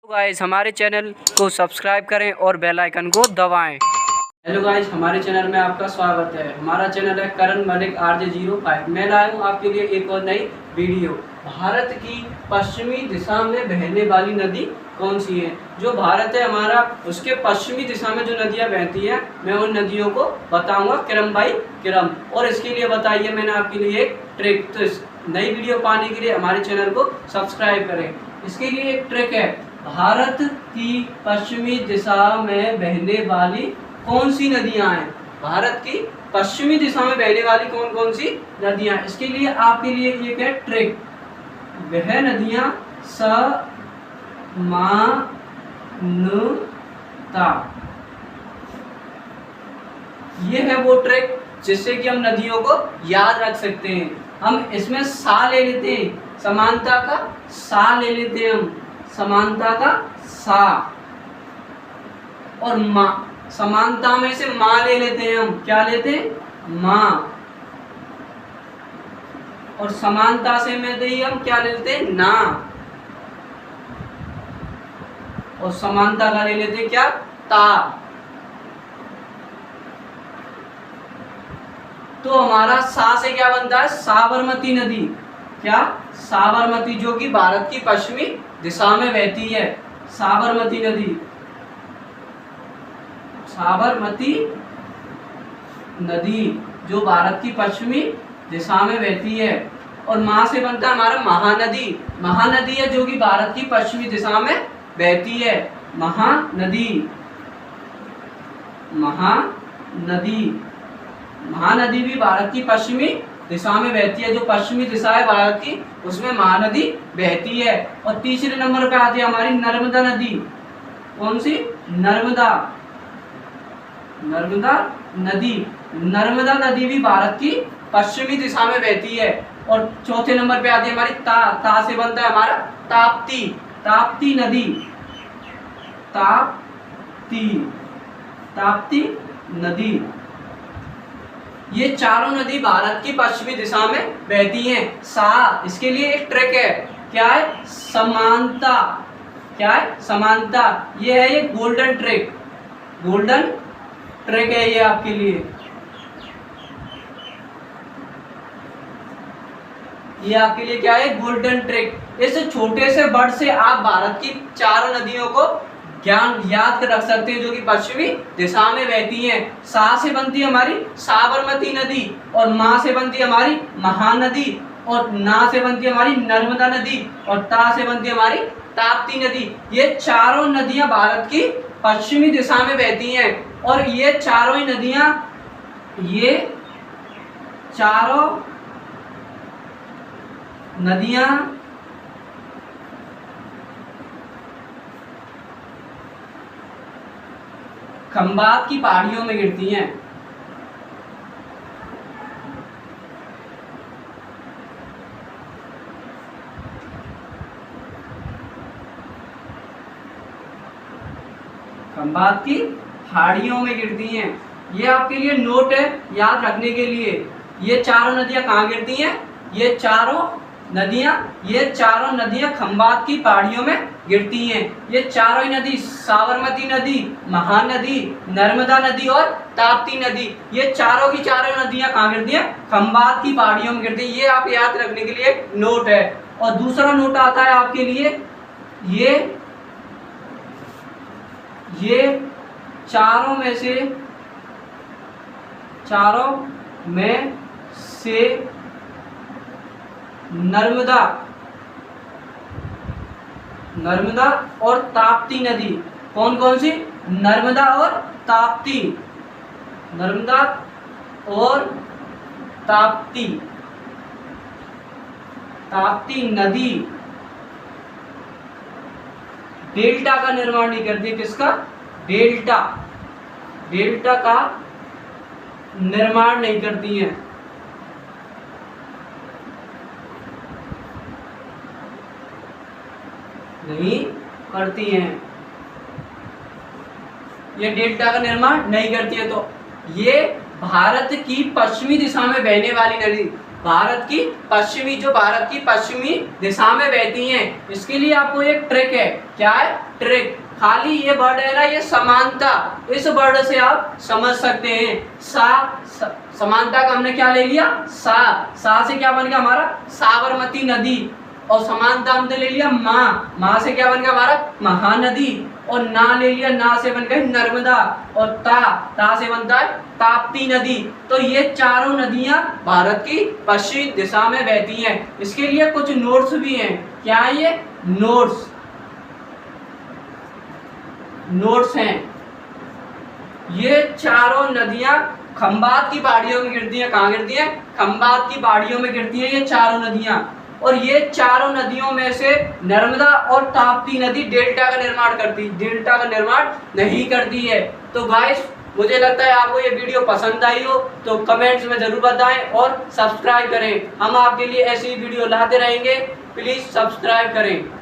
Guys हमारे channel को subscribe करें और बेल आइकन को दबाएं। हेलो गाइस, हमारे चैनल में आपका स्वागत है। हमारा चैनल है करण मलिक RJ05। मैं लाया हूँ आपके लिए एक और नई वीडियो। भारत की पश्चिमी दिशा में बहने वाली नदी कौन सी है? जो भारत है हमारा, उसके पश्चिमी दिशा में जो नदियाँ बहती हैं, मैं उन नदियों को बताऊँगा क्रम बाई क्रम। और इसके लिए बताइए मैंने आपके लिए एक ट्रिक। तो इस नई वीडियो पाने के लिए हमारे चैनल को सब्सक्राइब करें। इसके लिए एक ट्रिक है, भारत की पश्चिमी दिशा में बहने वाली कौन सी नदियां हैं? भारत की पश्चिमी दिशा में बहने वाली कौन कौन सी नदियां? इसके लिए आपके लिए एक है ट्रिक। वह नदियां समानता, ये है वो ट्रिक जिससे कि हम नदियों को याद रख सकते हैं। हम इसमें सा ले लेते हैं, समानता का सा ले लेते हैं हम, समानता का सा, और माँ, समानता में से माँ ले लेते हैं हम, क्या लेते हैं? माँ। और समानता से में दे हम क्या ले लेते हैं? ना। और समानता का ले लेते हैं क्या? ता। तो हमारा सा से क्या बनता है? साबरमती नदी। क्या? साबरमती, जो कि भारत की पश्चिमी दिशा में बहती है। साबरमती नदी, साबरमती नदी जो भारत की पश्चिमी दिशा में बहती है। और माँ से बनता है हमारा महानदी। महानदी है जो कि भारत की पश्चिमी दिशा में बहती है। महानदी, महानदी, महानदी भी भारत की पश्चिमी दिशा में बहती है। जो पश्चिमी दिशा है भारत की, उसमें महानदी बहती है। और तीसरे नंबर पे आती है हमारी नर्मदा नदी। कौन सी? नर्मदा, नर्मदा नदी। नर्मदा नदी भी भारत की पश्चिमी दिशा में बहती है। और चौथे नंबर पे आती है हमारी ता से बनता है हमारा ताप्ती, ताप्ती नदी, ताप्ती, ताप्ती नदी। ये चारों नदी भारत की पश्चिमी दिशा में बहती हैं। सा, इसके लिए एक ट्रिक है, क्या है? समानता। क्या है? समानता। ये है ये गोल्डन ट्रिक, गोल्डन ट्रिक है ये आपके लिए। ये आपके लिए क्या है? Golden trick. इस छोटे से वर्ड से आप भारत की चारों नदियों को ज्ञान याद कर रख सकते हैं, जो कि पश्चिमी दिशा में बहती हैं। सा से बनती है हमारी साबरमती नदी, और माँ से बनती है हमारी महानदी, और ना से बनती है हमारी नर्मदा नदी, और ता से बनती है हमारी ताप्ती नदी। ये चारों नदियां भारत की पश्चिमी दिशा में बहती हैं। और ये चारों ही नदियां, ये चारों नदियां खंबात की पहाड़ियों में गिरती हैं। खंबात की पहाड़ियों में गिरती हैं। ये आपके लिए नोट है याद रखने के लिए। ये चारों नदियां कहाँ गिरती हैं? ये चारों नदियां खंबात की पहाड़ियों में गिरती हैं। ये चारों ही नदी, साबरमती नदी, महानदी, नर्मदा नदी और ताप्ती नदी, ये चारों की चारों नदियां कहाँ गिरती हैं? खंबात की पहाड़ियों में गिरती हैं। ये आप याद रखने के लिए एक नोट है। और दूसरा नोट आता है आपके लिए, ये चारों में से नर्मदा और ताप्ती नदी, कौन कौन सी? नर्मदा और ताप्ती, नर्मदा और ताप्ती, ताप्ती नदी डेल्टा का निर्माण नहीं करती। किसका? डेल्टा, डेल्टा का निर्माण नहीं करती हैं। नहीं करती हैं, ये डेल्टा का निर्माण नहीं करती है। तो ये भारत की पश्चिमी दिशा में बहने वाली नदी, भारत की पश्चिमी दिशा में बहती हैं। इसके लिए आपको एक ट्रिक है। क्या है? ट्रिक। खाली ये वर्ड है ना, ये समानता, इस वर्ड से आप समझ सकते हैं। समानता का हमने क्या ले लिया? सा से क्या बन गया हमारा? साबरमती नदी। और समानता हमने ले लिया माँ से क्या बन गया हमारा? महानदी। और ना ले लिया, ना से बन गई नर्मदा। और ता से बनता है ताप्ती नदी। तो ये चारों नदियां भारत की पश्चिमी दिशा में बहती हैं। इसके लिए कुछ नोट्स भी हैं। क्या है ये? नोट्स हैं। ये चारों नदियां खंबात की पहाड़ियों में गिरती हैं। कहाँ गिरती हैं? खंबात की पहाड़ियों में गिरती हैं ये चारों नदियां। और ये चारों नदियों में से नर्मदा और ताप्ती नदी डेल्टा का निर्माण नहीं करती है। तो गाइस, मुझे लगता है आपको ये वीडियो पसंद आई हो तो कमेंट्स में जरूर बताएं और सब्सक्राइब करें। हम आपके लिए ऐसी वीडियो लाते रहेंगे। प्लीज सब्सक्राइब करें।